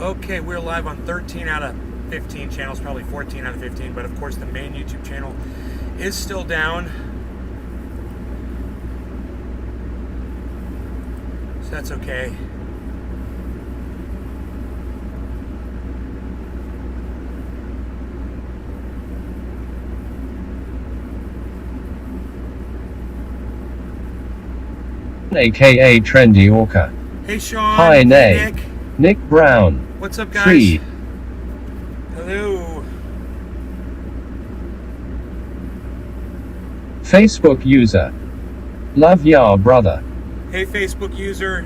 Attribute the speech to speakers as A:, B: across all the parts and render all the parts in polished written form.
A: Okay, we're live on 13 out of 15 channels, probably 14 out of 15, but of course the main YouTube channel is still down. So that's okay.
B: AKA Trendy Orca.
A: Hey Sean.
B: Hi
A: hey
B: Nay. Nick Brown.
A: What's up guys?
B: 3.
A: Hello.
B: Facebook user. Love ya brother.
A: Hey Facebook user.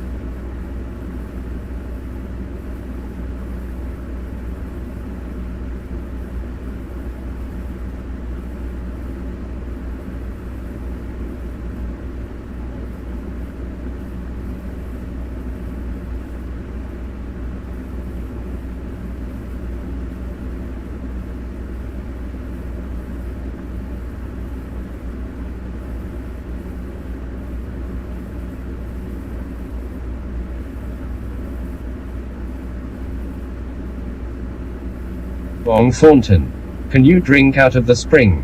B: Bong Thornton. Can you drink out of the spring?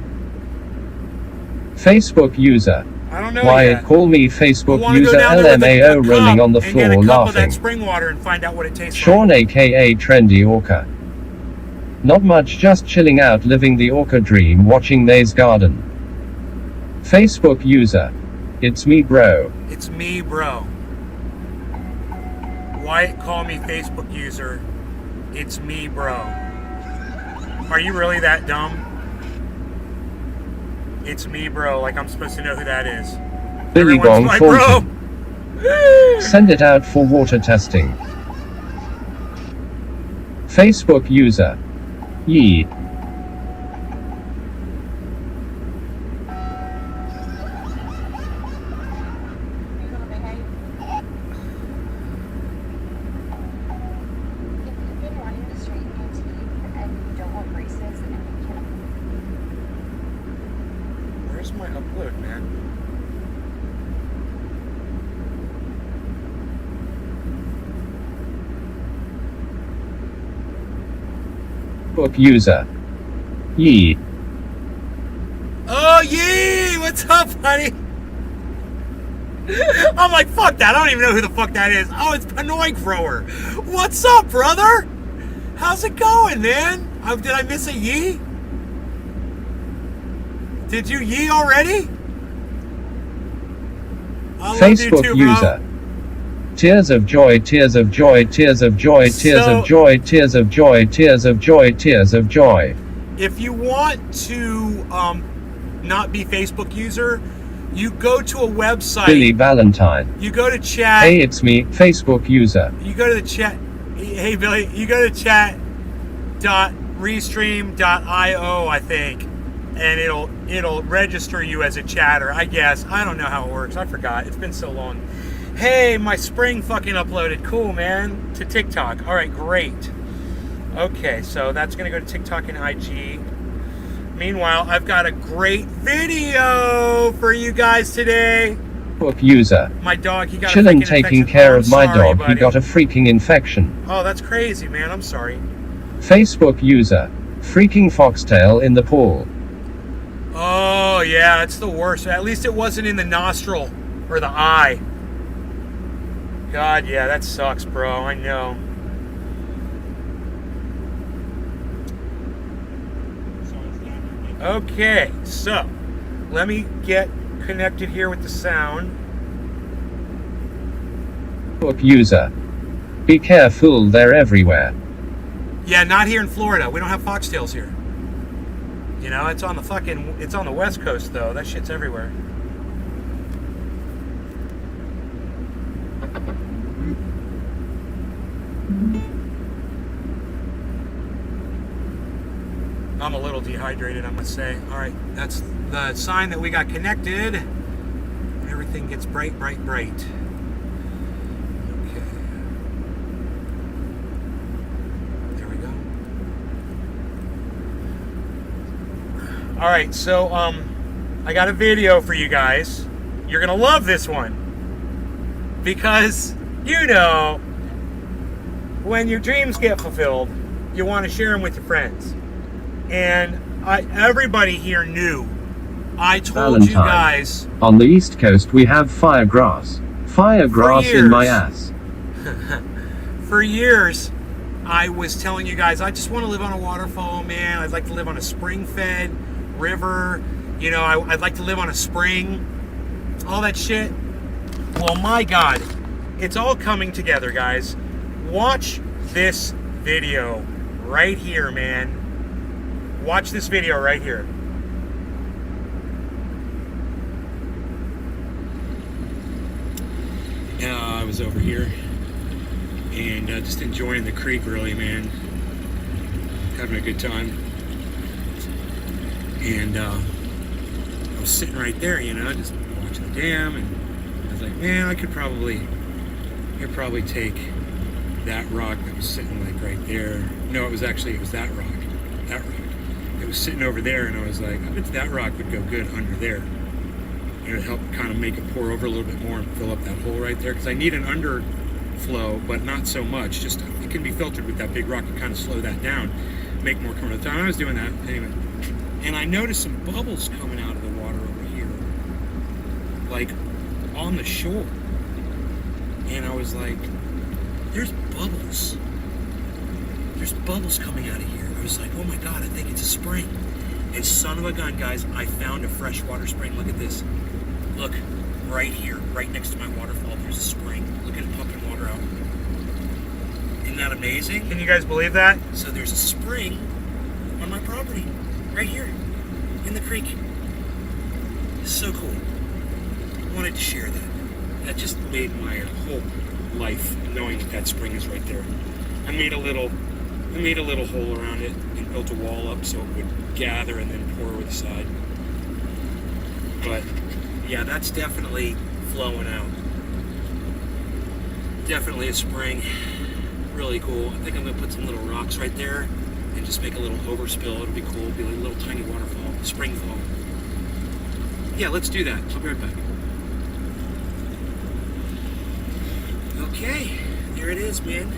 B: Facebook user.
A: I don't know
B: Wyatt,
A: yet.
B: call me Facebook
A: Wanna go
B: user
A: down there with a
B: LMAO
A: cup
B: rolling on the
A: and
B: floor
A: get a cup of
B: laughing.
A: that spring water and find out what it tastes
B: Sean
A: like.
B: aka Trendy Orca. Not much, just chilling out, living the Orca dream, watching Nay's Garden. Facebook user. It's me bro.
A: It's me, bro. Wyatt, call me Facebook user. It's me, bro. Are you really that dumb? It's me, bro. Like I'm supposed to know who that is.
B: Billy
A: Everyone's
B: Bong
A: my
B: Thornton.
A: bro.
B: Send it out for water testing. Facebook user. Yee.
A: Where's my upload, man?
B: Facebook user. Yee.
A: Oh, yee! What's up, honey? I'm like, fuck that. I don't even know who the fuck that is. Oh, it's Panoy Grower. What's up, brother? How's it going, man? Did I miss a yee? Did you yee already? I love you
B: Facebook
A: too, bro.
B: user. Tears of joy, tears of joy, tears of joy, tears
A: So-
B: of joy, tears of joy, tears of joy, tears of joy.
A: If you want to not be Facebook user, you go to a website.
B: Billy Valentine.
A: You go to chat.
B: Hey, it's me, Facebook user.
A: You go to the chat. Hey, Billy. You go to chat.restream.io, I think, and it'll register you as a chatter. I guess. I don't know how it works. I forgot. It's been so long. Hey, my spring fucking uploaded. Cool, man. To TikTok. All right, great. Okay, so that's gonna go to TikTok and IG. Meanwhile, I've got a great video for you guys today.
B: Facebook user.
A: My dog, he got
B: Chillin'
A: a freaking
B: taking
A: infection.
B: care
A: Oh,
B: of my
A: I'm sorry,
B: dog, he
A: buddy.
B: got a freaking infection.
A: Oh, that's crazy, man. I'm sorry.
B: Facebook user. Freaking foxtail in the pool.
A: Oh, yeah, it's the worst. At least it wasn't in the nostril or the eye. God, yeah, that sucks, bro. I know. Okay, so let me get connected here with the sound.
B: Facebook user. Be careful, they're everywhere.
A: Yeah, not here in Florida. We don't have foxtails here. You know, it's on the West Coast though. That shit's everywhere. I'm a little dehydrated, I must say. All right, that's the sign that we got connected. Everything gets bright, bright, bright. Okay. There we go. All right, so I got a video for you guys. You're gonna love this one because you know when your dreams get fulfilled, you want to share them with your friends. And everybody here knew. I told you guys.
B: On the East Coast, we have firegrass. Firegrass in my ass.
A: For years, I was telling you guys, I just want to live on a waterfall, man. I'd like to live on a spring-fed river. You know, I'd like to live on a spring. All that shit. Well, my God, it's all coming together, guys. Watch this video right here, man. Watch this video right here. I was over here and just enjoying the creek, really, man. Having a good time. And I was sitting right there, you know, just watching the dam, and I was like, man, I could probably take that rock that was sitting like right there. No, it was that rock. That rock. It was sitting over there, and I was like, I bet that rock would go good under there. It would help kind of make it pour over a little bit more and fill up that hole right there, because I need an underflow, but not so much. Just it can be filtered with that big rock to kind of slow that down, make more come out of the time. I was doing that anyway, and I noticed some bubbles coming out of the water over here, like on the shore, and I was like, there's bubbles. There's bubbles coming out of here. I was like, oh my God, I think it's a spring. And son of a gun, guys, I found a freshwater spring. Look at this. Look, right here, right next to my waterfall, there's a spring. Look at it pumping water out. Isn't that amazing? Can you guys believe that? So there's a spring on my property, right here, in the creek. It's so cool. I wanted to share that. That just made my whole life knowing that spring is right there. I made a little hole around it and built a wall up so it would gather and then pour over the side. But yeah, that's definitely flowing out. Definitely a spring. Really cool. I think I'm gonna put some little rocks right there and just make a little overspill. It'll be cool. It'll be like a little tiny waterfall, spring fall. Yeah, let's do that. I'll be right back. Okay, there it is, man.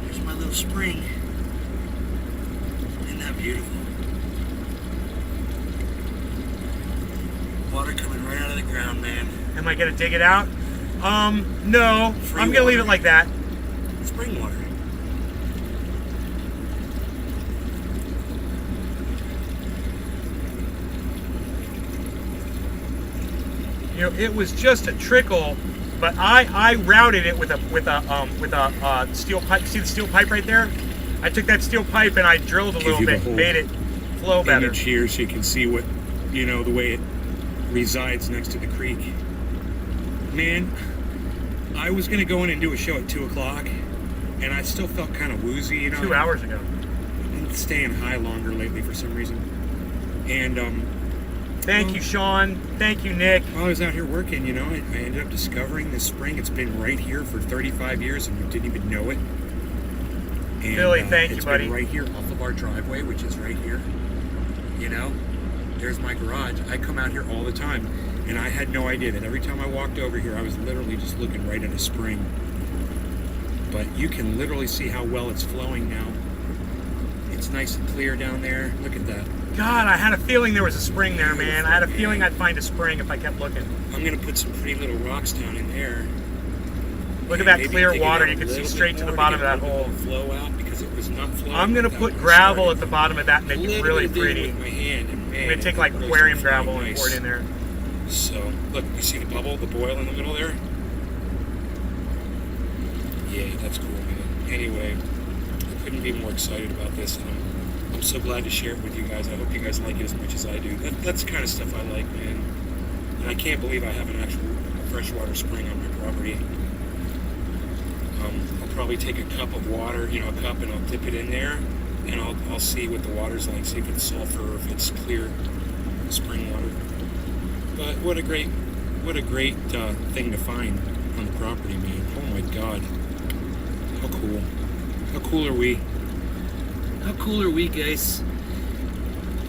A: There's my little spring. Isn't that beautiful? Water coming right out of the ground, man. Am I gonna dig it out? No. I'm gonna leave it like that. Spring water. You know, it was just a trickle, but I routed it with a steel pipe. See the steel pipe right there? I took that steel pipe and I drilled a little bit, made it flow better. Image here so you can see what, you know, the way it resides next to the creek. Man, I was gonna go in and do a show at 2 o'clock, and I still felt kind of woozy, you know. 2 hours ago. I've been staying high longer lately for some reason. And thank you, Sean. Thank you, Nick. While I was out here working, you know, I ended up discovering this spring. It's been right here for 35 years, and we didn't even know it. And, Billy, thank you, buddy. It's been right here off of our driveway, which is right here. You know, there's my garage. I come out here all the time, and I had no idea that every time I walked over here, I was literally just looking right at a spring. But you can literally see how well it's flowing now. It's nice and clear down there. Look at that. God, I had a feeling there was a spring there, man. I had a feeling I'd find a spring if I kept looking. I'm gonna put some pretty little rocks down in there. Look at that clear water. You can see straight to the bottom of that hole. Flow out because it was not flowing. I'm gonna put gravel at the bottom of that and make it really pretty. I'm gonna take like aquarium gravel and pour it in there. So, look, you see the bubble, the boil in the middle there? Yeah, that's cool, man. Anyway, I couldn't be more excited about this. I'm so glad to share it with you guys. I hope you guys like it as much as I do. That's the kind of stuff I like, man. And I can't believe I have an actual freshwater spring on my property. I'll probably take a cup of water, you know, a cup, and I'll dip it in there, and I'll see what the water's like, see if it's sulfur or if it's clear spring water. But what a great thing to find on the property, man. Oh my God. How cool. How cool are we? How cool are we, guys?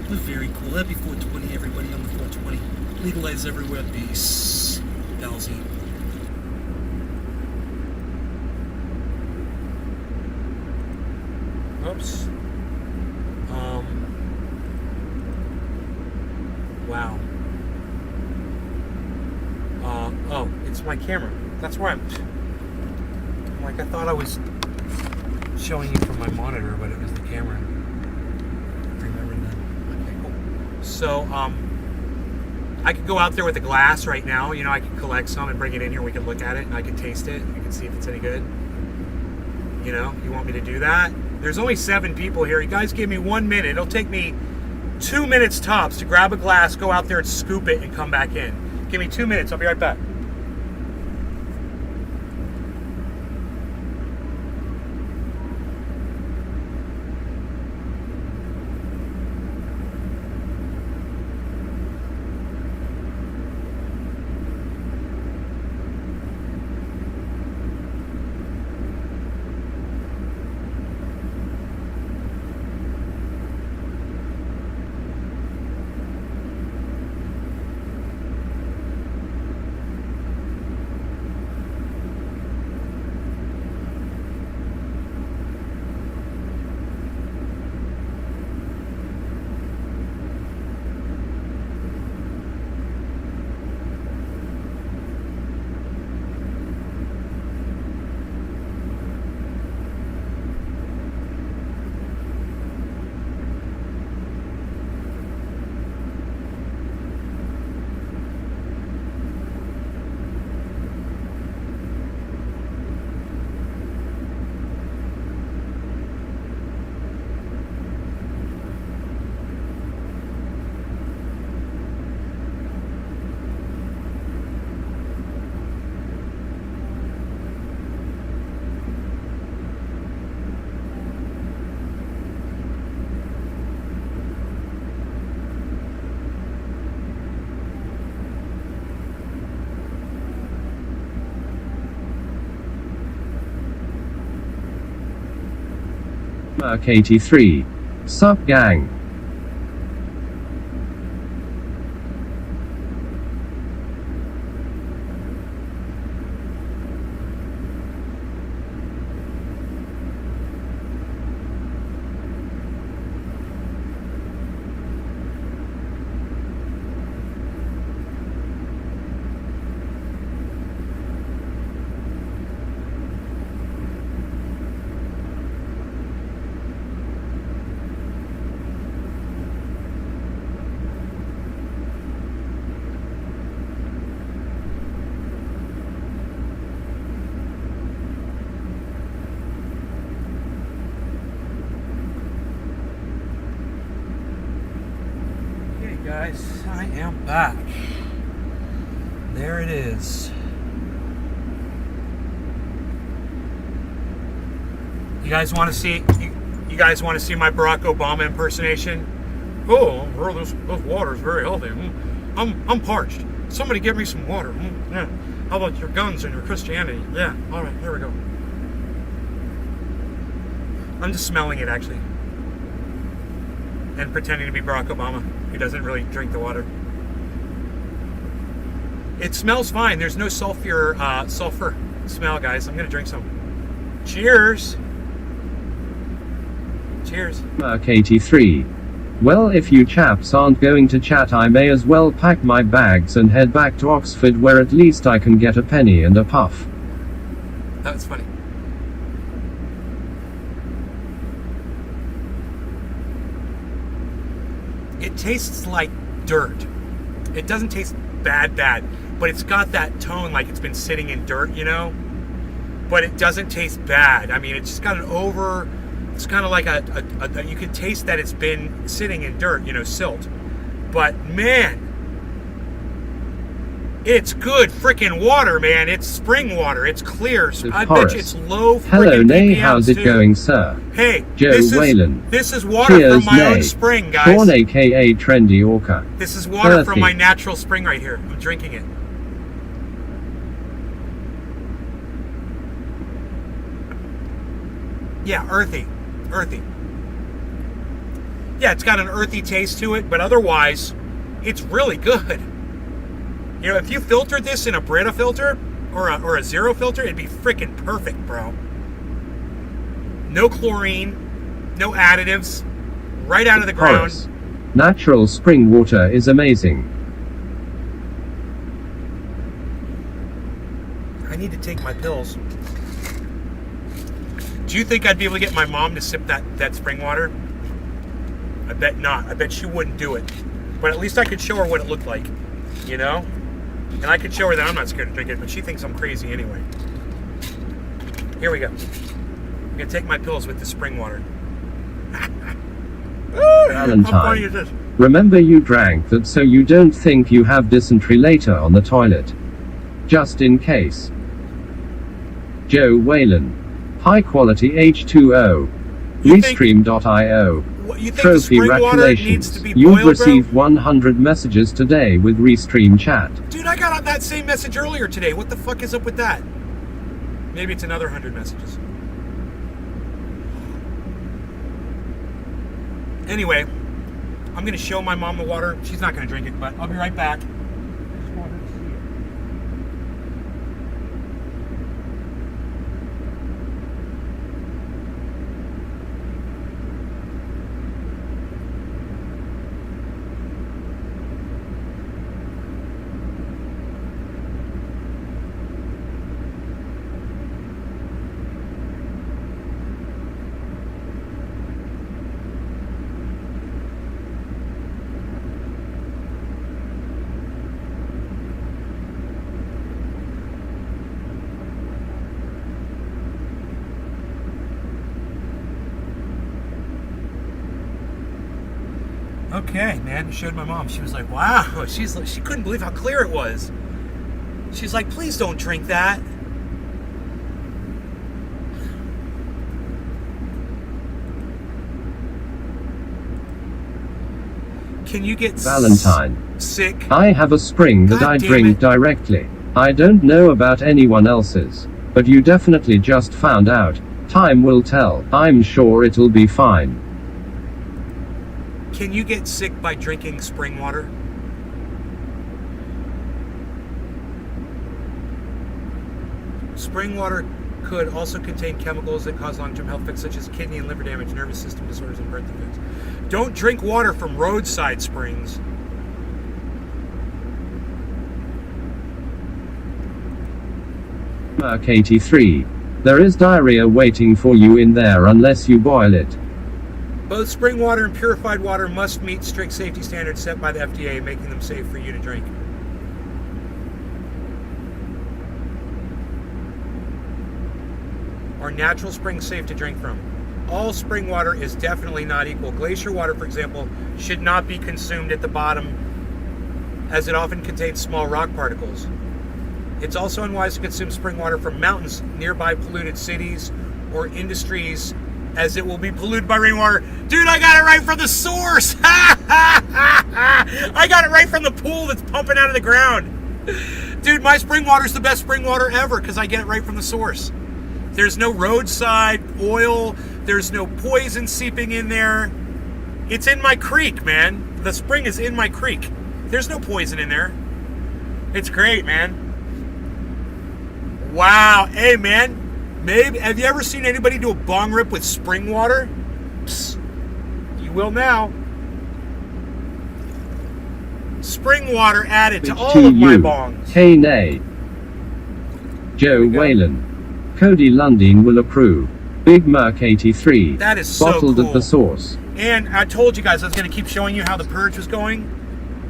A: We're very cool. Happy 420, everybody on the 420. Legalize everywhere. Peace. Palsy. Oops. Wow. Oh, it's my camera. That's why I'm like, I thought I was showing you from my monitor, but it was the camera. Remembering that. Okay, cool. So, I could go out there with a glass right now. You know, I could collect some and bring it in here. We could look at it and I could taste it. We can see if it's any good. You know, you want me to do that? There's only 7 people here. You guys give me 1 minute. It'll take me 2 minutes tops to grab a glass, go out there and scoop it and come back in. Give me 2 minutes. I'll be right back.
B: Mark 83. Sup gang.
A: Guys, I am back. There it is. You guys want to see? You guys want to see my Barack Obama impersonation? Oh, bro, this water is very healthy. I'm parched. Somebody give me some water. Yeah. How about your guns and your Christianity? Yeah. All right, here we go. I'm just smelling it actually, and pretending to be Barack Obama. He doesn't really drink the water. It smells fine. There's no sulfur smell, guys. I'm gonna drink some. Cheers. Cheers.
B: Mark 83. Well, if you chaps aren't going to chat, I may as well pack my bags and head back to Oxford, where at least I can get a penny and a puff.
A: That was funny. It tastes like dirt. It doesn't taste bad, but it's got that tone like it's been sitting in dirt, you know? But it doesn't taste bad. I mean, it's just got it's kind of like you can taste that it's been sitting in dirt, you know, silt. But man, it's good freaking water, man. It's spring water. It's clear. I bet you it's low freaking
B: Hello, Nay.
A: ppms
B: How's it
A: too.
B: going, sir?
A: Hey,
B: Joe Whalen.
A: This is water
B: Cheers,
A: from my
B: Nay.
A: own spring, guys.
B: Born aka Trendy Orca.
A: This is water from
B: Earthy.
A: my natural spring right here. I'm drinking it. Yeah, earthy. Earthy. Yeah, it's got an earthy taste to it, but otherwise, it's really good. You know, if you filtered this in a Brita filter or a zero filter, it'd be freaking perfect, bro. No chlorine, no additives, right out of the
B: Horace.
A: ground.
B: Natural spring water is amazing.
A: I need to take my pills. Do you think I'd be able to get my mom to sip that spring water? I bet not. I bet she wouldn't do it. But at least I could show her what it looked like, you know? And I could show her that I'm not scared to drink it, but she thinks I'm crazy anyway. Here we go. I'm gonna take my pills with the spring water. How funny is this?
B: Remember you drank that so you don't think you have dysentery later on the toilet. Just in case. Joe Whalen. High quality H2O.
A: You think-
B: Restream.io.
A: You think the
B: Trophy
A: spring water needs to
B: congratulations.
A: be
B: You've
A: boiled,
B: received 100 messages today with Restream chat.
A: bro? Dude, I got that same message earlier today. What the fuck is up with that? Maybe it's another 100 messages. Anyway, I'm gonna show my mom the water. She's not gonna drink it, but I'll be right back. Okay, man, I showed my mom. She was like, wow. She couldn't believe how clear it was. She's like, please don't drink that. Can you get
B: Valentine.
A: sick?
B: I have a spring that
A: God
B: I
A: damn
B: drink
A: it.
B: directly. I don't know about anyone else's, but you definitely just found out. Time will tell. I'm sure it'll be fine.
A: Can you get sick by drinking spring water? Spring water could also contain chemicals that cause long-term health effects such as kidney and liver damage, nervous system disorders, and birth defects. Don't drink water from roadside springs.
B: Merc 83. There is diarrhea waiting for you in there unless you boil it.
A: Both spring water and purified water must meet strict safety standards set by the FDA, making them safe for you to drink. Are natural springs safe to drink from? All spring water is definitely not equal. Glacier water, for example, should not be consumed at the bottom as it often contains small rock particles. It's also unwise to consume spring water from mountains, nearby polluted cities, or industries, as it will be polluted by rainwater. Dude, I got it right from the source! I got it right from the pool that's pumping out of the ground. Dude, my spring water is the best spring water ever because I get it right from the source. There's no roadside oil. There's no poison seeping in there. It's in my creek, man. The spring is in my creek. There's no poison in there. It's great, man. Wow. Hey, man. Maybe, have you ever seen anybody do a bong rip with spring water? Psst. You will now. Spring water added to all of my bongs.
B: Hey, nay. Joe Whalen. Cody Lundin will approve. Big Merc 83.
A: That is so
B: Bottled
A: cool.
B: at the source.
A: And I told you guys I was going to keep showing you how the purge was going.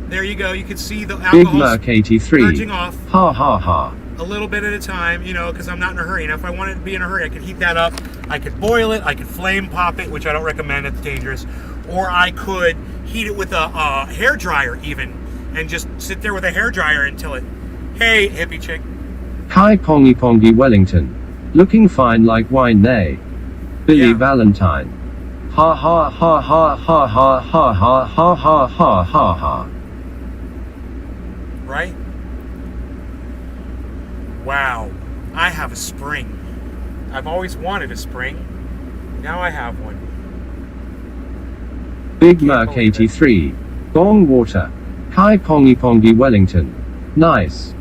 A: There you go. You can see the
B: Big
A: alcohol
B: Merc 83.
A: purging off
B: Ha ha ha.
A: a little bit at a time, you know, because I'm not in a hurry. And if I wanted to be in a hurry, I could heat that up. I could boil it. I could flame pop it, which I don't recommend. It's dangerous. Or I could heat it with a hair dryer even, and just sit there with a hair dryer until it. Hey, hippie chick.
B: Kai Pongy Pongy Wellington. Looking fine like wine, nay. Billy
A: Yeah.
B: Valentine. Ha ha ha ha ha ha ha ha ha ha ha ha ha.
A: Right? Wow. I have a spring. I've always wanted a spring. Now I have one.
B: Big Merc 83. Bong water. Kai Pongy Pongy Wellington. Nice.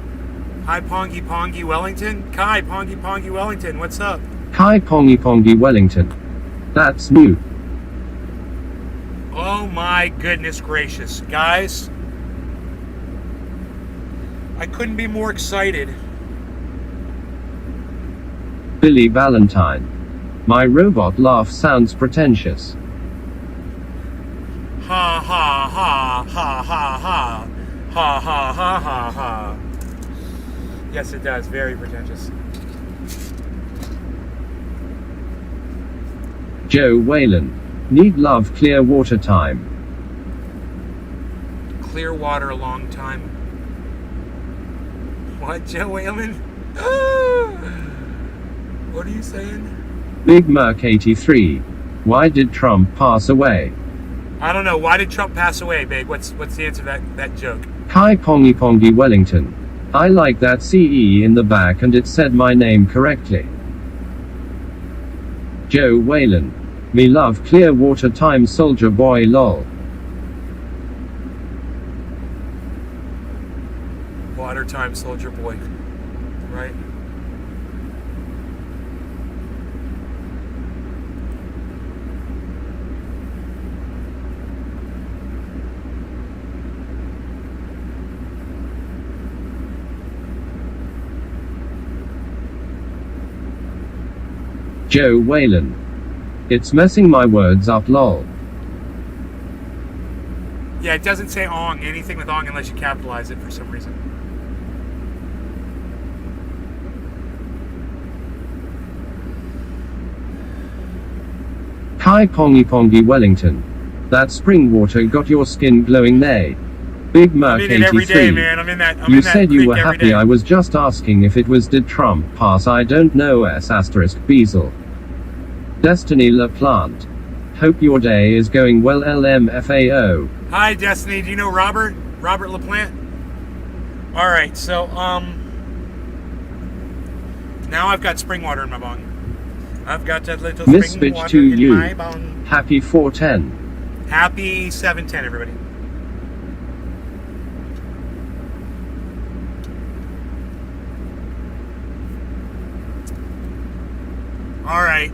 A: Hi, Pongy Pongy Wellington. Kai, Pongy Pongy Wellington. What's up?
B: Kai Pongy Pongy Wellington. That's new.
A: Oh my goodness gracious. Guys, I couldn't be more excited.
B: Billy Valentine. My robot laugh sounds pretentious.
A: Ha ha ha ha ha ha. Ha ha ha ha ha. Yes, it does. Very pretentious.
B: Joe Whalen. Need love clear water time.
A: Clear water a long time. What, Joe Whalen? What are you saying?
B: Big Merc 83. Why did Trump pass away?
A: I don't know. Why did Trump pass away, Big? What's the answer to that joke?
B: Kai Pongy Pongy Wellington. I like that CE in the back and it said my name correctly. Joe Whalen. Me love clear water time soldier boy lol.
A: Water time soldier boy. Right?
B: Joe Whalen. It's messing my words up lol.
A: Yeah, it doesn't say ong, anything with ong, unless you capitalize it for some reason.
B: Kai Pongy Pongy Wellington. That spring water got your skin glowing nay. Big Merc
A: I'm in it every day,
B: 83.
A: man. I'm in that
B: You said you
A: creek
B: were
A: every
B: happy.
A: day.
B: I was just asking if it was did Trump pass. I don't know s asterisk Beazle. Destiny LaPlante. Hope your day is going well LMFAO.
A: Hi, Destiny. Do you know Robert? Robert LaPlante? Alright, so, now I've got spring water in my bong. I've got that little
B: Miss
A: spring
B: Bitch
A: water
B: to
A: in
B: you.
A: my bong.
B: Happy 410.
A: Happy 710, everybody. Alright,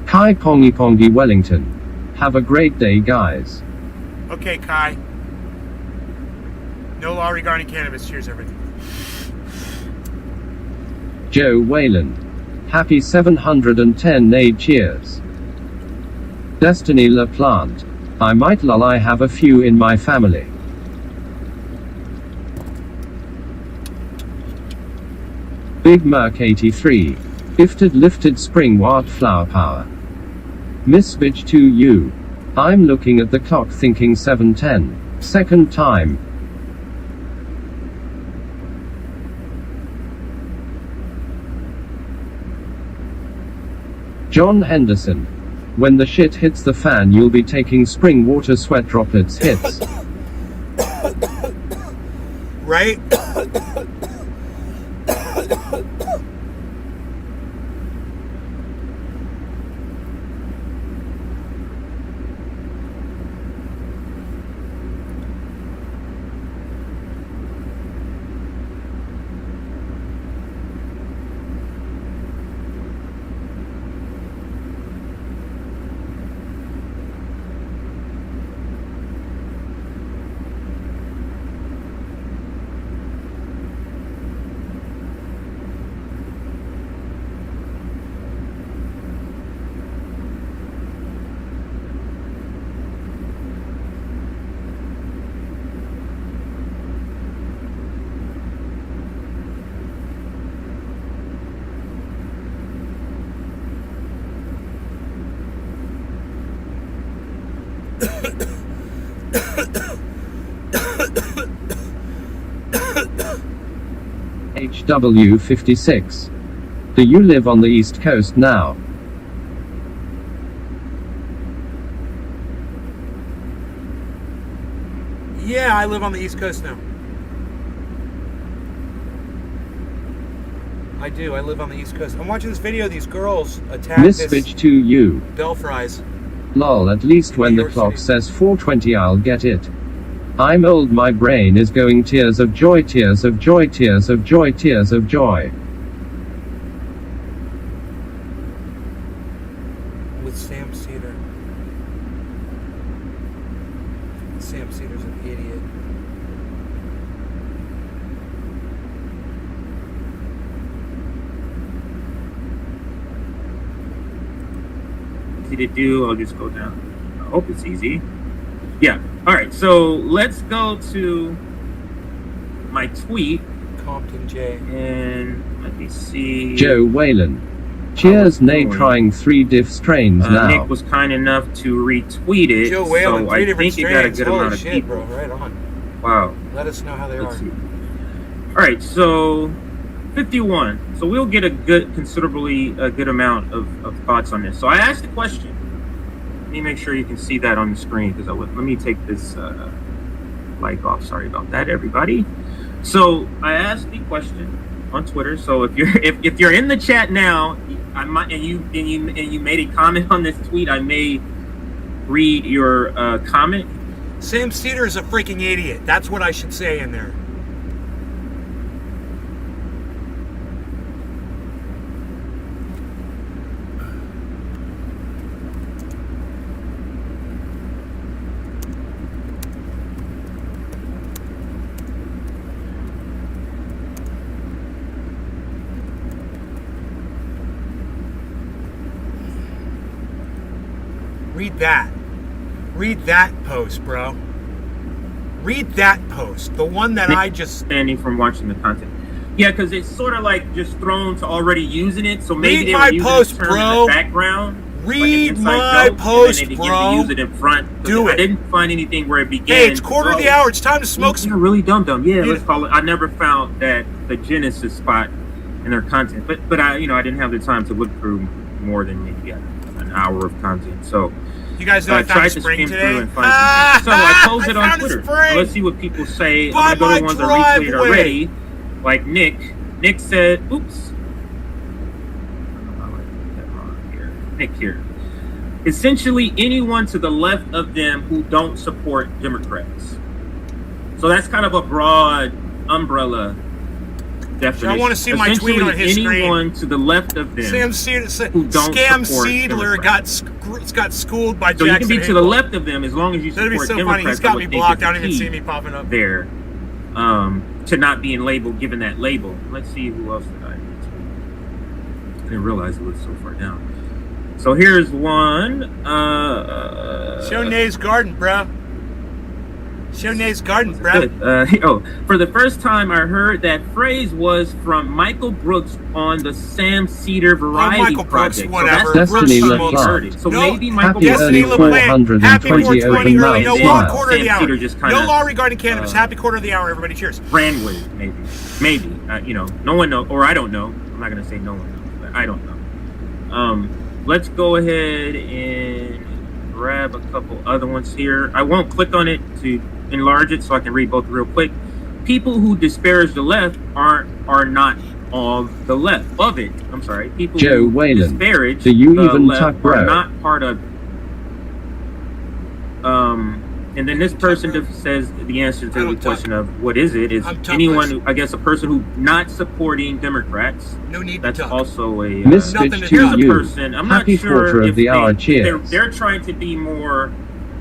B: Kai Pongy Pongy Wellington. Have a great day, guys.
A: okay, Kai. No law regarding cannabis. Cheers, everybody.
B: Joe Whalen. Happy 710 nay cheers. Destiny LaPlante. I might lol I have a few in my family. Big Merc 83. Gifted lifted spring wart flower power. Miss Bitch to you. I'm looking at the clock thinking 7:10. Second time. John Henderson. When the shit hits the fan, you'll be taking spring water sweat droplets hits.
A: Right?
B: HW56. Do you live on the East Coast now?
A: Yeah, I live on the East Coast now. I do. I live on the East Coast. I'm watching this video of these girls attack
B: Miss
A: this
B: Bitch to you.
A: Bell Fries.
B: Lol, at least when
A: New
B: the
A: York
B: clock
A: City.
B: says 4:20 I'll get it. I'm old, my brain is going tears of joy, tears of joy, tears of joy, tears of joy.
A: With Sam Cedar. Sam Cedar's an idiot.
C: Easy to do. I'll just go down. I hope it's easy. Yeah. All right. So let's go to my tweet.
A: Compton J.
C: And let me see.
B: Joe Whalen. Cheers, Nay
C: doing?
B: trying 3 diff strains now.
C: Nick was kind enough to retweet it.
A: Joe Whalen,
C: so
A: 3
C: I
A: different
C: think it got a
A: strains.
C: good
A: Holy
C: amount of
A: shit,
C: people.
A: bro. Right on.
C: Wow.
A: Let us know how they
C: Let's
A: are.
C: see. All right, so 51. So we'll get a considerably good amount of thoughts on this. So I asked the question. Let me make sure you can see that on the screen because let me take this mic off. Sorry about that, everybody. So I asked the question on Twitter. So if you're in the chat now, I might and you made a comment on this tweet, I may read your comment.
A: Sam Cedar is a freaking idiot. That's what I should say in there. Read that. Read that post, bro. Read that post. The one that I just...
C: Standing from watching the content. Yeah, because it's sort of like just thrown to already using it. So maybe
A: Read
C: they
A: my
C: were using
A: post,
C: this term
A: bro.
C: in the background.
A: Read
C: like an
A: my
C: inside joke,
A: post,
C: and then they begin
A: bro.
C: to use it in front.
A: Do
C: I
A: it.
C: didn't find anything where it began.
A: Hey, it's quarter of the hour. It's time to smoke some...
C: You're really dumb. Yeah,
A: You-
C: let's call it. I never found that the Genesis spot in their content, but I didn't have the time to look through more than maybe an hour of content. So
A: You guys know I found
C: tried
A: a
C: to
A: spring
C: skim
A: today?
C: through and find some. So I posted
A: I
C: on
A: found a
C: Twitter.
A: spring.
C: Let's see what people say.
A: By
C: I'm gonna go to
A: my
C: the ones that retweeted
A: driveway.
C: already, like Nick. Nick said, "Oops." I like that wrong here. Nick here. Essentially, anyone to the left of them who don't support Democrats. So that's kind of a broad umbrella definition.
A: I wanna see my tweet on his screen.
C: Anyone to the left of them.
A: Sam Cedar,
C: who don't
A: Scam
C: support
A: Seedler got schooled by
C: So you
A: Jackson
C: can be to the
A: Hinkle.
C: left of them as long as you
A: That'd
C: support
A: be so
C: Democrats.
A: funny. He's got
C: I
A: me
C: would think
A: blocked.
C: is
A: I don't even
C: key
A: see me popping up.
C: there to not being labeled, given that label. Let's see who else did I need to. I didn't realize it was so far down. So here's one.
A: Show Nay's garden, bro. Show Nay's garden, bro.
C: Good. For the first time I heard that phrase was from Michael Brooks on the Sam Cedar Variety
A: Michael Brooks,
C: Project.
A: whatever.
C: So that's the
B: Destiny
C: first time we
B: LaPlante.
C: heard it. So
A: No,
C: maybe Michael
B: Happy
C: Brooks
B: early
A: Destiny
C: knew
A: LaPlante.
B: LaPlante.
A: Happy
B: 420
A: 420
B: open
A: early. No
B: mouth
A: law,
B: smile.
A: quarter of the
C: Sam
A: hour.
C: Cedar just kinda,
A: No law regarding cannabis. Happy quarter of the hour, everybody. Cheers.
C: ran with it, maybe. No one knows, or I don't know. I'm not gonna say no one knows, but I don't know. Let's go ahead and grab a couple other ones here. I won't click on it to enlarge it so I can read both real quick. People who disparage the left are not of the left of it. I'm sorry. People
B: Joe
C: who
B: Whalen.
C: disparage
B: Do you
C: the
B: even
C: left
B: tuck, bro?
C: are not part of. And then this person just says the answer
A: I
C: to
A: don't
C: the
A: tuck.
C: question of what is it is
A: I'm tuckless.
C: anyone who, I guess, a person who not supporting Democrats.
A: No need
C: That's
A: to talk.
C: also a
B: Miss
A: nothing
B: Bitch
A: to
B: to
C: here's a
B: you.
C: person. I'm
B: Happy
C: not sure
B: quarter
C: if
B: of the hour.
C: they're
B: Cheers.
C: trying to be more.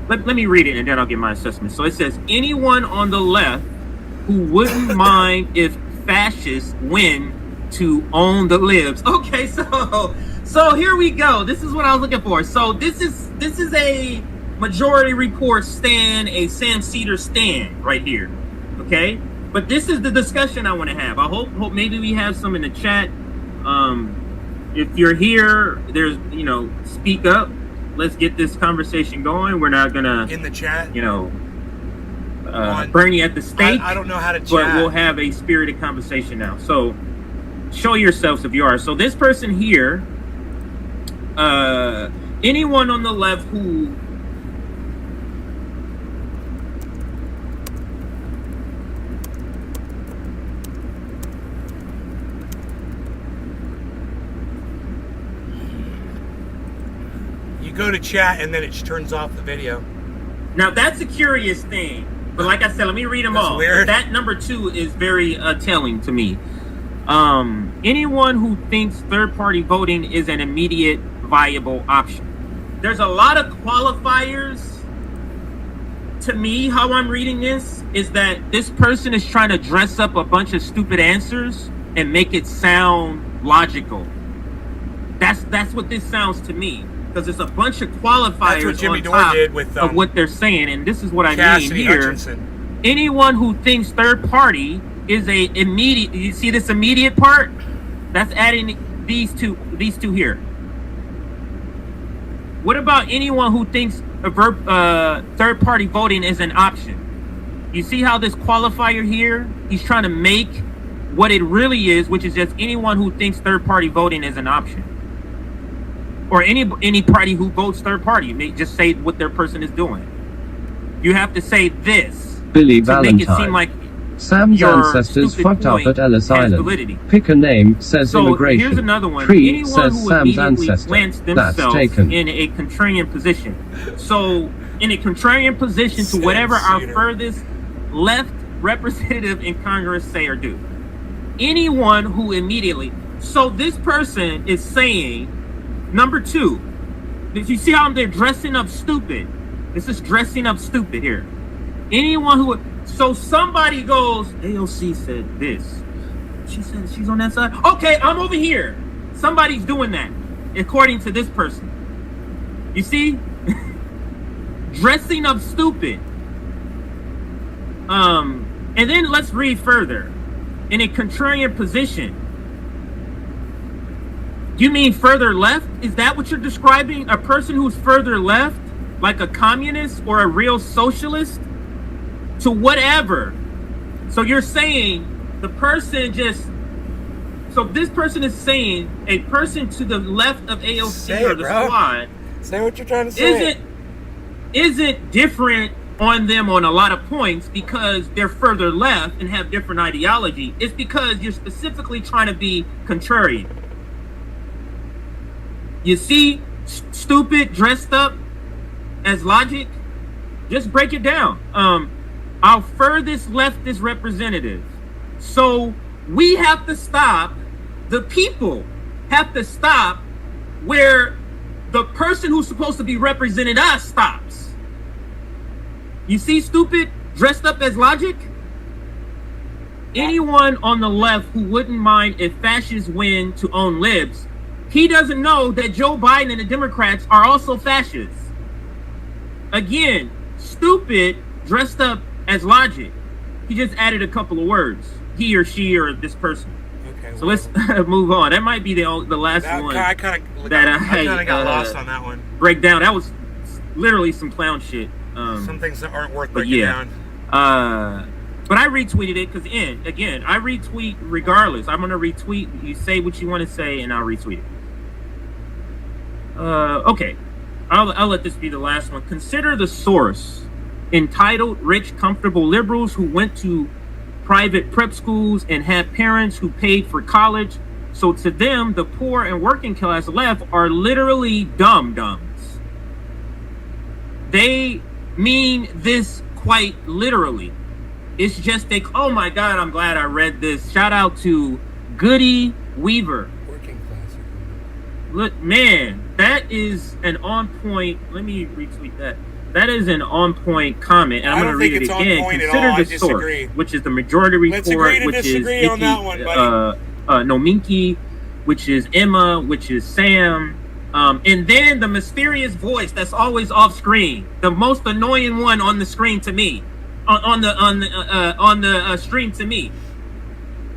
C: Let me read it and then I'll give my assessment. So it says anyone on the left who wouldn't mind if fascists win to own the libs. Okay, so here we go. This is what I was looking for. So this is a Majority Report stand, a Sam Cedar stand right here. Okay, but this is the discussion I want to have. I hope maybe we have some in the chat. If you're here, there's speak up. Let's get this conversation going. We're not gonna
A: In the chat.
C: burn you at the stake.
A: I don't know how to chat.
C: But we'll have a spirited conversation now. So show yourselves if you are. So this person here, anyone on the left who
A: You go to chat and then it turns off the video.
C: now that's a curious thing. But like I said, let me read them
A: That's
C: all.
A: weird.
C: That number 2 is very telling to me. Anyone who thinks third-party voting is an immediate viable option. There's a lot of qualifiers to me, how I'm reading this is that this person is trying to dress up a bunch of stupid answers and make it sound logical. That's what this sounds to me, because there's a bunch of qualifiers
A: That's what Jimmy
C: on
A: Dore
C: top
A: did with,
C: of what they're saying, and this is what I
A: Cassidy
C: mean here.
A: Hutchinson.
C: Anyone who thinks third party is a immediate. You see this immediate part? That's adding these two here. What about anyone who thinks third party voting is an option? You see how this qualifier here? He's trying to make what it really is, which is just anyone who thinks third party voting is an option, or any party who votes third party. They just say what their person is doing. You have to say this
B: Billy
C: to make it seem
B: Valentine.
C: like
B: Sam's
C: your
B: ancestors
C: stupid
B: fucked up
C: point
B: at Ellis
C: has
B: Island.
C: validity.
B: Pick a name, says
C: So
B: immigration.
C: here's another one.
B: Tree
C: Anyone
B: says
C: who
B: Sam's
C: immediately
B: ancestor.
C: plants
B: That's
C: themselves
B: taken.
C: in a contrarian position. So in a contrarian position to whatever our
A: Cedar.
C: furthest left representative in Congress say or do. Anyone who immediately. So this person is saying, number two, did you see how they're dressing up stupid? This is dressing up stupid here. Anyone who. So somebody goes, AOC said this. She said she's on that side. Okay, I'm over here. Somebody's doing that, according to this person. You see? Dressing up stupid. And then let's read further. In a contrarian position. You mean further left? Is that what you're describing? A person who's further left? Like a communist or a real socialist? To whatever. So you're saying the person just. So this person is saying a person to the left of AOC
A: Say
C: or
A: it,
C: the
A: bro.
C: squad
A: Say what you're trying to say.
C: isn't different on them on a lot of points because they're further left and have different ideology. It's because you're specifically trying to be contrarian. You see, stupid dressed up as logic. Just break it down. Our furthest leftist representative. So we have to stop. The people have to stop where the person who's supposed to be representing us stops. You see, stupid dressed up as logic. Anyone on the left who wouldn't mind if fascists win to own libs, he doesn't know that Joe Biden and the Democrats are also fascists. Again, stupid dressed up as logic. He just added a couple of words. He or she or this person.
A: Okay.
C: So let's move on. That might be the last one
A: I kind of
C: that
A: got lost on that one.
C: break down. That was literally some clown shit.
A: Some things that aren't worth
C: but
A: breaking
C: yeah.
A: down.
C: But I retweeted it because again, I retweet regardless. I'm gonna retweet. You say what you want to say, and I'll retweet it. Okay. I'll let this be the last one. Consider the source. Entitled rich, comfortable liberals who went to private prep schools and had parents who paid for college. So to them, the poor and working class left are literally dum-dums. They mean this quite literally. It's just oh my God, I'm glad I read this. Shout out to Goody Weaver.
A: Working class.
C: Look, man, that is an on point. Let me retweet that. That is an on point comment, and I'm going to read it again. Consider the source, which is the majority report, which is Nikki,
A: on that one, buddy.
C: Nominki, which is Emma, which is Sam, and then the mysterious voice that's always off screen, the most annoying one on the screen to me, on the stream to me,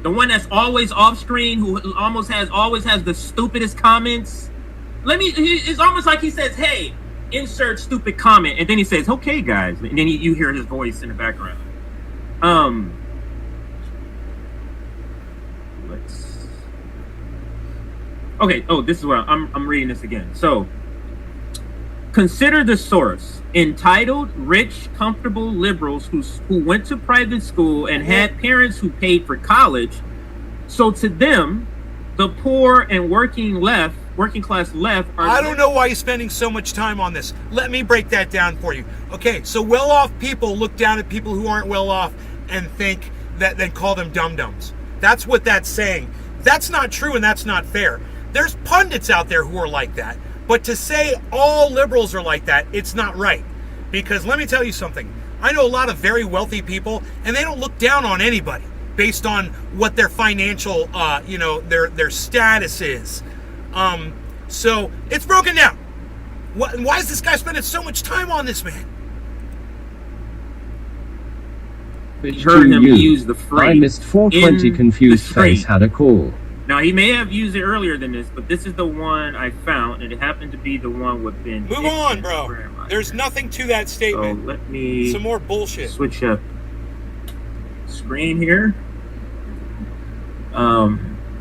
C: the one that's always off screen, who always has the stupidest comments. It's almost like he says, "Hey, insert stupid comment," and then he says, "Okay, guys," and then you hear his voice in the background. Okay. Oh, this is what I'm reading this again. So, consider the source. Entitled rich, comfortable liberals who went to private school and had parents who paid for college. So to them, the poor and working class left are.
A: I don't know why you're spending so much time on this. Let me break that down for you. Okay, so well-off people look down at people who aren't well-off and think that, then call them dum-dums. That's what that's saying. That's not true and that's not fair. There's pundits out there who are like that. But to say all liberals are like that, it's not right. Because let me tell you something. I know a lot of very wealthy people, and they don't look down on anybody based on what their financial, their status is. So it's broken down. Why is this guy spending so much time on this, man?
C: You heard him use the phrase.
B: I missed 420 confused face had a call.
C: Now, he may have used it earlier than this, but this is the one I found, and it happened to be the one with Ben.
A: Move on, bro. There's nothing to that statement.
C: So let me
A: some more bullshit.
C: Switch up screen here.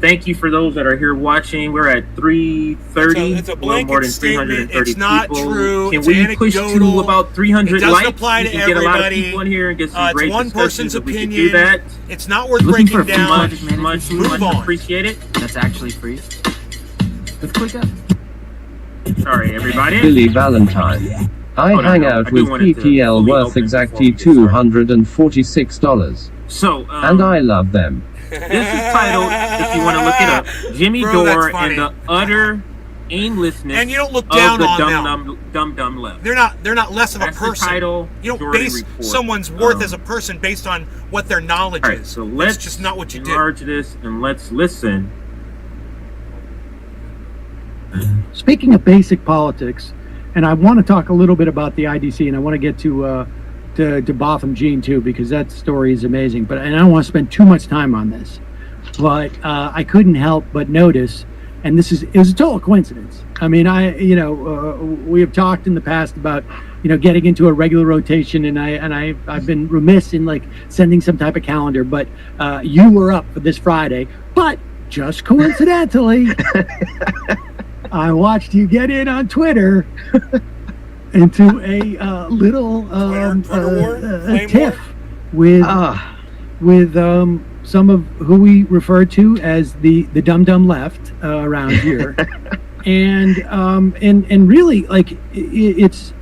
C: Thank you for those that are here watching. We're at 330.
A: It's a blanket
C: more than
A: statement.
C: 330
A: It's not
C: people.
A: true.
C: Can
A: It's
C: we push to
A: anecdotal.
C: about 300
A: It doesn't
C: likes?
A: apply to
C: we can get a lot of
A: everybody.
C: people in here and get some
A: It's
C: great
A: one
C: discussions
A: person's
C: if we could
A: opinion.
C: do that.
A: It's not worth
D: Looking
A: breaking
D: for a
A: down.
C: Much
A: Move on.
C: appreciate it.
D: That's actually free. Let's click up.
C: Sorry, everybody.
B: Billy Valentine. I
C: Oh, no,
B: hang
C: no,
B: out
C: I do
B: with
C: want it to
B: PTL
C: fully
B: worth
C: open
B: exactly
C: before we start.
B: $246.
C: So,
B: And I love them.
C: this is titled, if you want to look it up, Jimmy
A: Bro, that's
C: Dore
A: funny.
C: and the utter aimlessness
A: And you don't look down
C: of the
A: on them.
C: dumb left.
A: They're not less of a
C: That's the
A: person.
C: title,
A: You don't
C: Jordan
A: base
C: Report.
A: someone's worth as a person based on what their knowledge
C: All right,
A: is.
C: so let's
A: That's just not what you do.
C: enlarge this and let's listen.
E: Speaking of basic politics, and I want to talk a little bit about the IDC, and I want to get to Botham Jean too, because that story is amazing. And I don't want to spend too much time on this, but I couldn't help but notice, and it was a total coincidence. I mean, we have talked in the past about getting into a regular rotation, and I've been remiss in like sending some type of calendar, but you were up for this Friday, but just coincidentally. I watched you get in on Twitter into a little
A: Twitter war? Flame
E: tiff
A: war?
E: with some of who we refer to as the dum left around here, and really like it's.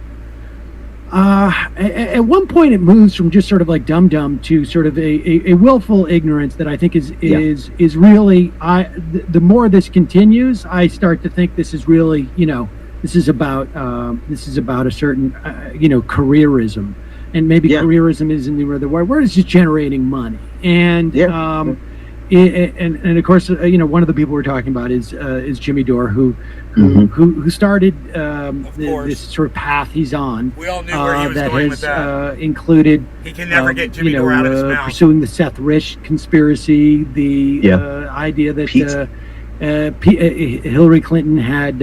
E: At one point, it moves from just sort of like dum to sort of a willful ignorance that I think is really. The more this continues, I start to think this is really this is about a certain careerism, and maybe careerism isn't the right word. We're just generating money, and and of course one of the people we're talking about is Jimmy Dore, who started this sort of path he's on.
A: We all knew where he was
E: that
A: going
E: has
A: with that.
E: included
A: He can never get Jimmy Dore out of his mouth.
E: pursuing the Seth Rich conspiracy, the idea that Hillary Clinton had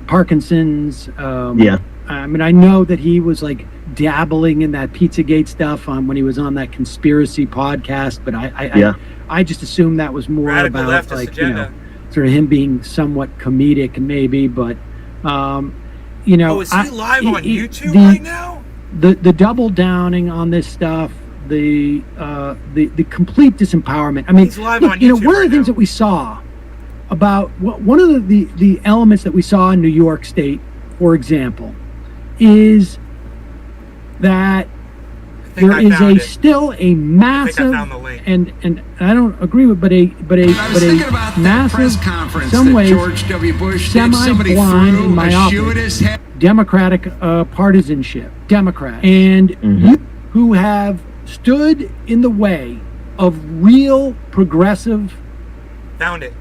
E: Parkinson's. I mean, I know that he was like dabbling in that Pizzagate stuff when he was on that conspiracy podcast, but I just assumed that was more
A: Radical
E: about
A: leftist
E: like
A: agenda.
E: sort of him being somewhat comedic, maybe, but
A: Oh, is he live on YouTube right now?
E: The double downing on this stuff, the complete disempowerment. I mean,
A: He's live
E: look,
A: on YouTube
E: one of the
A: right
E: things
A: now.
E: that we saw about one of the elements that we saw in New York State, for example, is that there is still a massive,
A: found the link.
E: and I don't agree with, but a massive, some ways, semi-blind and myopic Democratic partisanship, Democrat, and you who have stood in the way of real progressive.
A: Found it.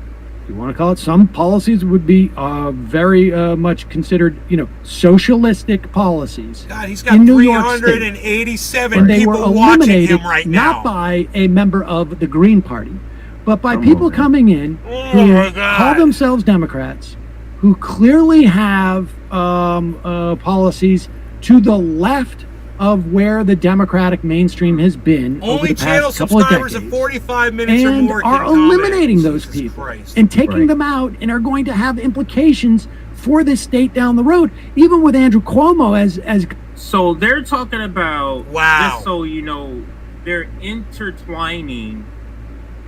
E: You want to call it, some policies would be very much considered, socialistic policies.
A: God, he's got
E: in New York State.
A: 387
E: And they were
A: people watching
E: eliminated
A: him right
E: not
A: now.
E: by a member of the Green Party, but by people coming in who
A: my God.
E: call themselves Democrats, who clearly have policies to the left of where the Democratic mainstream has been over
A: Only
E: the
A: channel
E: past couple of
A: subscribers
E: decades.
A: of 45 minutes or
E: And
A: more
E: are
A: can comment.
E: eliminating those
A: Jesus
E: people
A: Christ.
E: and taking them out, and are going to have implications for this state down the road, even with Andrew Cuomo as
C: So they're talking about,
A: Wow.
C: just so you know, they're intertwining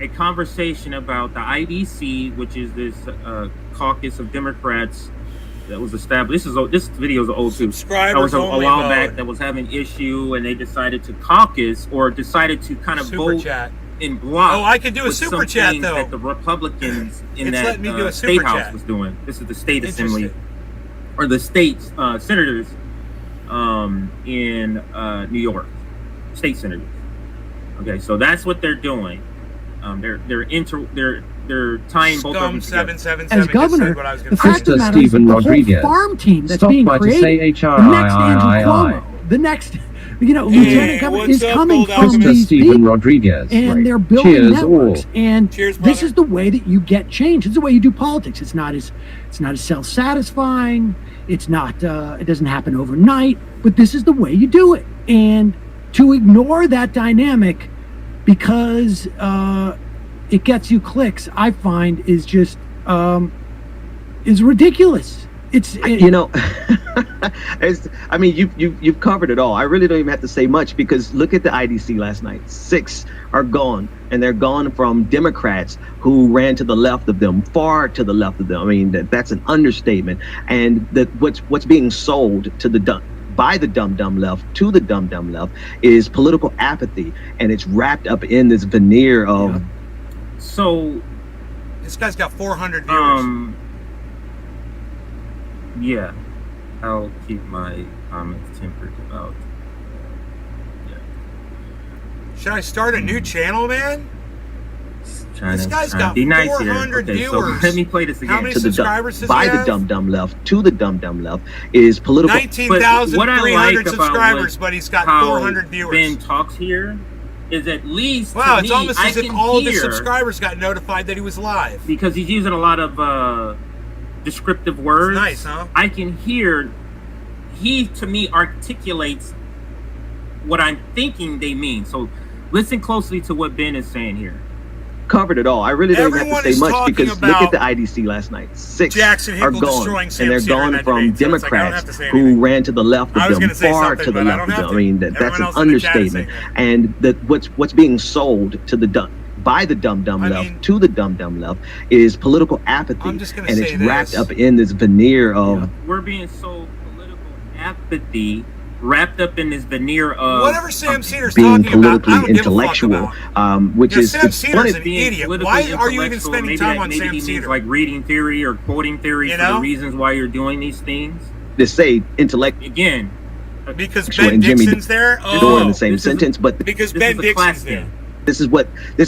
C: a conversation about the IDC, which is this caucus of Democrats that was established. This video is old too.
A: Subscribers
C: That was a
A: only
C: while
A: mode.
C: back that was having issue, and they decided to caucus or decided to kind of
A: Super
C: vote
A: chat.
C: in block.
A: Oh, I could do a
C: with
A: super
C: some
A: chat,
C: things
A: though.
C: that the Republicans in
A: It's
C: that
A: letting me do a
C: state
A: super
C: house
A: chat.
C: was doing. This is the state
A: Interesting.
C: assembly or the state senators. in New York, state senators. Okay, so that's what they're doing. They're tying both of them
A: Scum
C: together.
A: 777
E: As
A: just
E: governor,
A: said what I was
E: the
A: going to
E: fact
A: say.
E: of the
B: Mr.
E: matter is
B: Stephen
E: the
B: Rodriguez.
E: whole farm team that's
B: Stop
E: being
B: by to
E: created,
B: say
E: the next
B: HRIII.
E: Andrew Cuomo, the next,
A: Hey,
E: lieutenant governor
A: what's
E: is
A: up,
E: coming
A: Gold
E: from
A: Alchemist?
B: Mr.
E: these
B: Stephen
E: people,
B: Rodriguez.
E: and they're building
B: Cheers
E: networks.
B: all.
E: And
A: Cheers,
E: this
A: brother.
E: is the way that you get change. It's the way you do politics. It's not as self-satisfying. It's not. It doesn't happen overnight. But this is the way you do it. And to ignore that dynamic because it gets you clicks, I find is just is ridiculous.
F: I mean, you've covered it all. I really don't even have to say much because look at the IDC last night. 6 are gone, and they're gone from Democrats who ran to the left of them, far to the left of them. I mean, that's an understatement. And what's being sold to by the dumb left to the dumb left is political apathy, and it's wrapped up in this veneer of.
C: So
A: This guy's got 400 viewers.
C: Yeah, I'll keep my comments tempered about.
A: Should I start a new channel, man?
C: Trying
A: This
C: to
A: guy's got
C: be nice here.
A: 400
C: Okay, so
A: viewers.
C: let me play this again.
A: How many
F: To the
A: subscribers does
F: by
A: he
F: the
A: have?
F: dumb left to the dumb left is political.
A: 19,300
C: about
A: subscribers, but he's got
C: how
A: 400 viewers.
C: Ben talks here is at least
A: Wow,
C: to
A: it's
C: me,
A: almost
C: I
A: as if
C: can
A: all of his
C: hear-
A: subscribers got notified that he was live.
C: because he's using a lot of descriptive words.
A: Nice, huh?
C: I can hear he to me articulates what I'm thinking they mean. So listen closely to what Ben is saying here.
F: Covered it all. I really don't even
A: Everyone
F: have to
A: is
F: say much
A: talking
F: because look
A: about
F: at the IDC last night. 6
A: Jackson
F: are
A: Hinkle
F: gone,
A: destroying Sam
F: and they're
A: Cedar in
F: gone
A: that
F: from
A: debate, so it's like, I don't have
F: Democrats
A: to say
F: who
A: anything.
F: ran to the left
A: I
F: of
A: was
F: them,
A: gonna say
F: far
A: something,
F: to the
A: but I
F: left
A: don't
F: of
A: have
F: them.
A: to.
F: I mean, that's
A: Everyone
F: an
A: else in the chat is
F: understatement.
A: saying
F: And what's being sold to the by the dumb
A: I
F: left
A: mean,
F: to the dumb left is political apathy,
A: I'm just gonna
F: and
A: say
F: it's
A: this.
F: wrapped up in this veneer of.
C: We're being so political apathy wrapped up in this veneer of
A: Whatever Sam Cedar's
F: being
A: talking about, I
F: politically
A: don't give a fuck
F: intellectual,
A: about.
F: which is
A: Sam
F: it's
A: Cedar's
F: funny.
A: an
C: being
A: idiot.
C: politically
A: Why are you even
C: intellectual.
A: spending
C: Maybe
A: time
C: that-
A: on
C: maybe
A: Sam
C: he means
A: Cedar?
C: like reading theory or quoting theory
A: You
C: for
A: know?
C: the reasons why you're doing these things.
F: To say intellectual
C: Again,
A: Because Ben
F: and Jimmy
A: Dixon's there?
F: in
A: Oh,
F: the same
C: this is-
F: sentence, but
A: because
C: this
A: Ben
C: is a
A: Dixon's
C: class
A: there.
C: thing.
F: this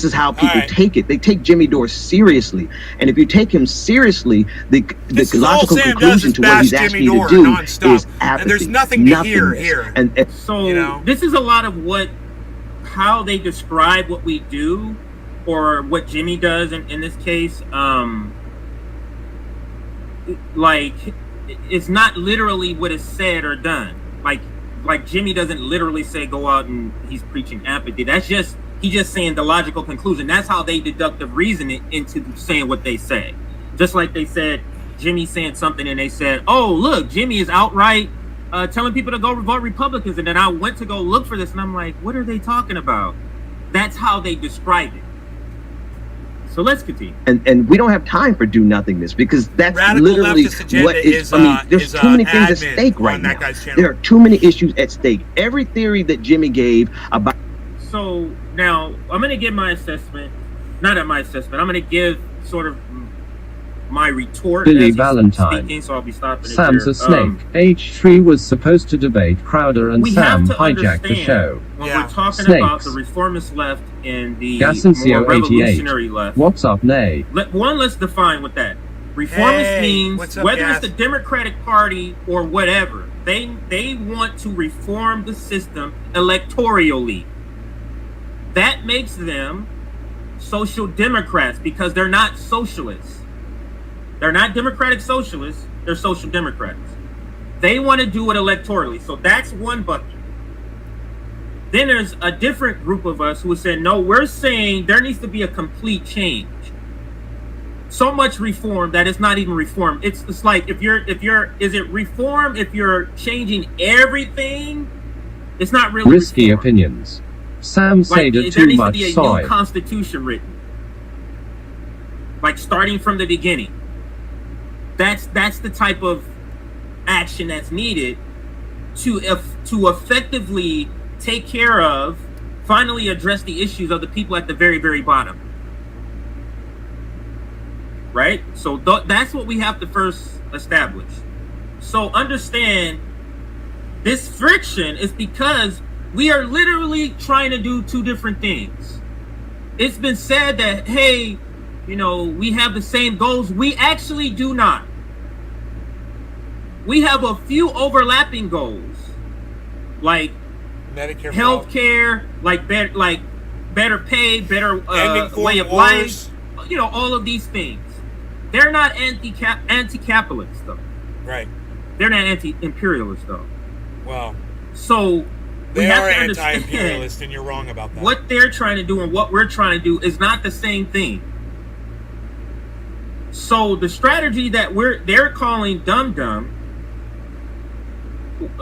F: is how people
A: Alright.
F: take it. They take Jimmy Dore seriously, and if you take him seriously, the
A: This is all
F: logical
A: Sam does
F: conclusion
A: is
F: to what
A: bash
F: he's
A: Jimmy
F: asking you
A: Dore
F: to do
A: nonstop.
F: is apathy.
A: And there's nothing to hear
F: nothingness.
A: here.
F: And
C: So
A: You know?
C: this is a lot of how they describe what we do, or what Jimmy does in this case. Like it's not literally what is said or done. Like Jimmy doesn't literally say go out and he's preaching apathy. That's just he's just saying the logical conclusion. That's how they deductive reason it into saying what they say. Just like they said Jimmy saying something and they said, oh look, Jimmy is outright telling people to go vote Republicans. And then I went to go look for this and I'm like, what are they talking about? That's how they describe it. So let's continue.
F: and we don't have time for do nothingness because that's
A: Radical
F: literally
A: leftist agenda
F: what is.
A: is,
F: I mean, there's too many things at
A: admin
F: stake
A: on
F: right
A: that
F: now.
A: guy's channel.
F: There are too many issues at stake. Every theory that Jimmy gave about.
C: So now I'm going to give my assessment. Not at my assessment. I'm going to give sort of my retort.
B: Billy
C: as he's
B: Valentine.
C: Speaking, so I'll be stopping it
B: Sam's
C: here.
B: a snake. H3 was supposed to debate Crowder and
C: We
B: Sam
C: have to
B: hijacked the
C: understand
B: show.
C: when
A: Yeah.
C: we're talking
B: Snakes.
C: about the reformist left and the
B: Gasencio
C: more
B: 88.
C: revolutionary left.
B: What's up, Nay?
C: Let's define what that. Reformist
A: Hey,
C: means
A: what's up,
C: whether
A: Gas?
C: it's the Democratic Party or whatever, they want to reform the system electorally. That makes them social democrats because they're not socialists. They're not democratic socialists, they're social democrats. They want to do it electorally. So that's one bucket. Then there's a different group of us who said, no, we're saying there needs to be a complete change. So much reform that it's not even reform. It's like is it reform if you're changing everything? It's not really
B: Risky
C: reform.
B: opinions. Sam
C: Like,
B: Seder
C: there
B: too
C: needs
B: much
C: to be a
B: soy.
C: new constitution written, like starting from the beginning. That's the type of action that's needed to effectively take care of, finally address the issues of the people at the very, very bottom. Right? So that's what we have to first establish. So understand This friction is because we are literally trying to do two different things. It's been said that, hey, you know, we have the same goals. We actually do not. We have a few overlapping goals, like
A: Medicare,
C: healthcare, like better pay, better way of
A: wars.
C: life. You know, all of these things. They're not anti-capitalist though.
A: Right.
C: They're not anti-imperialist though.
A: Well,
C: So
A: they
C: have
A: are
C: to understand
A: anti-imperialist, and you're wrong about that.
C: what they're trying to do and what we're trying to do is not the same thing. So the strategy that they're calling dumb,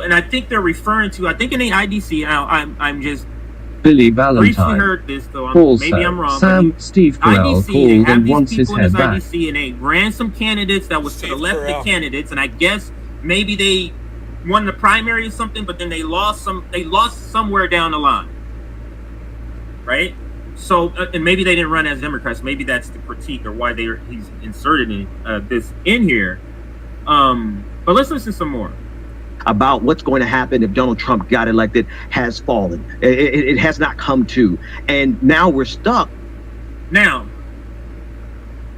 C: and I think they're referring to, I think in the IDC, I'm just
B: Billy
C: briefly
B: Valentine.
C: heard this, though
B: Also,
C: maybe I'm wrong.
B: Sam
C: but
B: Steve Carell
C: IDC, they
B: called
C: have
B: and
C: these
B: wants his
C: people in
B: head
C: this
B: back.
C: IDC, and they ran some candidates that was to the
A: Steve
C: left of
A: Carell.
C: the candidates, and I guess maybe they won the primary or something, but then they lost somewhere down the line, right? So, and maybe they didn't run as Democrats. Maybe that's the critique or why he's inserted this in here. But let's listen some more.
F: About what's going to happen if Donald Trump got elected has fallen. It has not come to. And now we're stuck.
C: Now,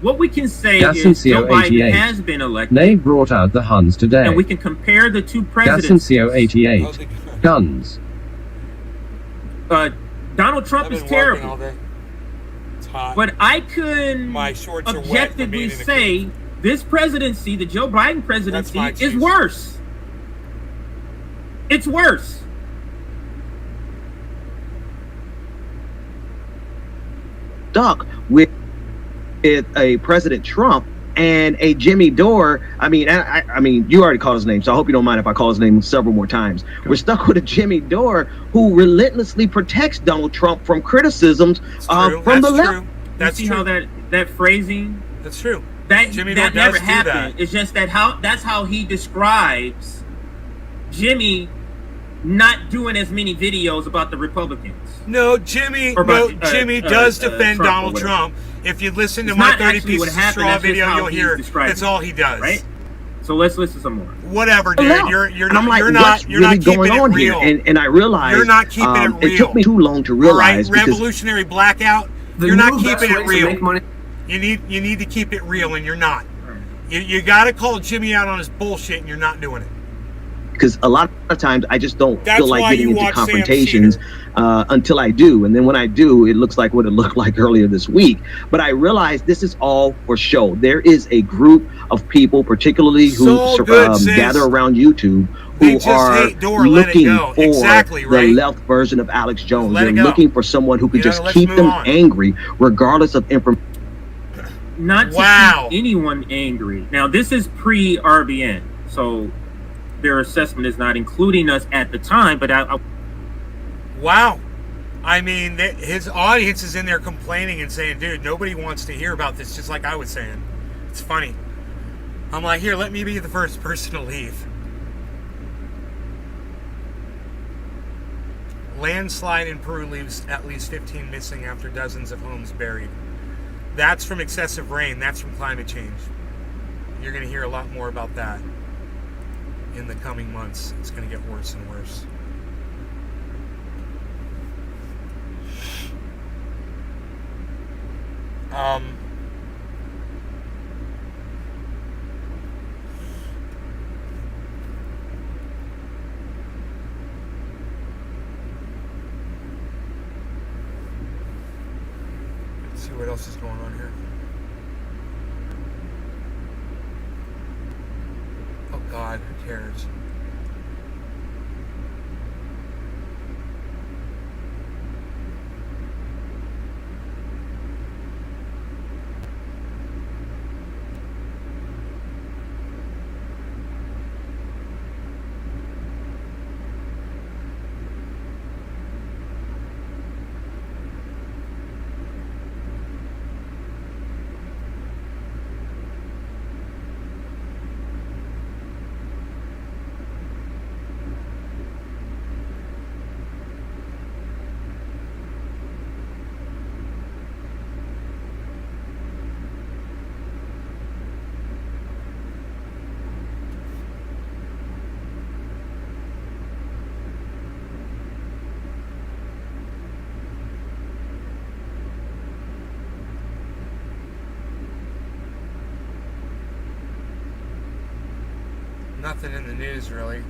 C: what we can say
B: Gas
C: is
B: and
C: Joe
B: CO
C: Biden
B: 88.
C: has been elected,
B: They brought out the Huns today.
C: and we can compare the two
B: Gas and
C: presidents.
B: CO 88.
A: Oh, the-
B: Guns.
C: Donald Trump
A: I've
C: is
A: been working all
C: terrible,
A: day. It's hot.
C: but I can
A: My shorts are wet from
C: objectively
A: being in the
C: say this presidency, the Joe Biden presidency,
A: my
C: is
A: excuse.
C: worse. It's worse.
F: Stuck with a President Trump and a Jimmy Dore. I mean, I mean, you already called his name, so I hope you don't mind if I call his name several more times. We're stuck with a Jimmy Dore who relentlessly protects Donald Trump from criticisms
A: It's true.
F: from the
A: That's
F: left.
A: true. That's
C: You see
A: true.
C: how that phrasing
A: That's true.
C: that
A: Jimmy Dore
C: that never
A: does do
C: happened.
A: that.
C: It's just that's how he describes Jimmy not doing as many videos about the Republicans.
A: No, Jimmy.
C: Or
A: No,
C: about,
A: Jimmy does
C: Trump
A: defend
C: or
A: Donald
C: whatever.
A: Trump. If you listen to
C: It's
A: my
C: not
A: 30
C: actually what
A: pieces of
C: happened,
A: straw
C: that's just
A: video,
C: how
A: you'll
C: he's
A: hear
C: describing
A: that's
C: it,
A: all he does.
C: Right? So let's listen some more.
A: Whatever, dude.
F: left.
A: You're
F: And I'm like,
A: you're
F: what's
A: not you're
F: really
A: not keeping
F: going on
A: it real.
F: here? And I realized
A: You're not keeping it
F: It took
A: real.
F: me too long to
A: All right,
F: realize because
A: revolutionary blackout.
D: The
A: You're not
D: new best
A: keeping
D: way
A: it
D: to
A: real.
D: make money-
A: You need to keep it real, and you're not. You got to call Jimmy out on his bullshit, and you're not doing it.
F: because a lot of times I just don't
A: That's
F: feel like
A: why
F: getting
A: you
F: into
A: watch Sam
F: confrontations until I do. And then when I do, it looks like what it looked like earlier this week. But I realize this is all for show. There is a group of people, particularly who
A: So good, sis.
F: gather around YouTube,
A: They
F: who
A: just
F: are
A: hate Dore, let it
F: looking
A: go.
F: for
A: Exactly, right?
F: the left version of Alex Jones.
A: Let it
F: They're
A: go.
F: looking for someone who could
A: You know,
F: just
A: let's
F: keep
A: move
F: them
A: on.
F: angry, regardless of information.
C: Not to
A: Wow.
C: keep anyone angry. Now, this is pre-RBN, so their assessment is not including us at the time, but
A: Wow. I mean, his audience is in there complaining and saying, dude, nobody wants to hear about this, just like I was saying. It's funny. I'm like, here, let me be the first person to leave. Landslide in Peru leaves at least 15 missing after dozens of homes buried. That's from excessive rain. That's from climate change. You're going to hear a lot more about that in the coming months. It's going to get worse and worse. Let's see what else is going on here. Oh God, who cares? Nothing in the news, really.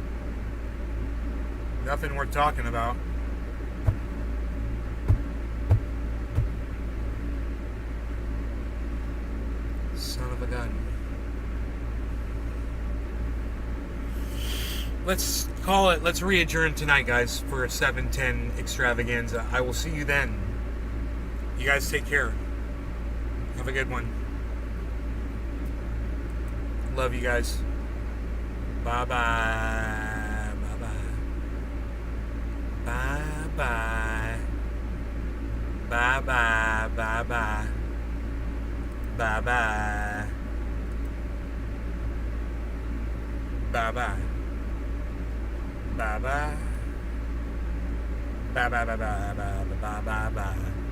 A: Nothing worth talking about. Son of a gun. Let's call it. Let's re-adjourn tonight, guys, for a 7:10 extravaganza. I will see you then. You guys take care. Have a good one. Love you guys. Bye bye. Bye bye. Bye bye. Bye bye. Bye bye. Bye bye. Bye bye. Bye bye. Bye bye bye bye bye bye bye bye.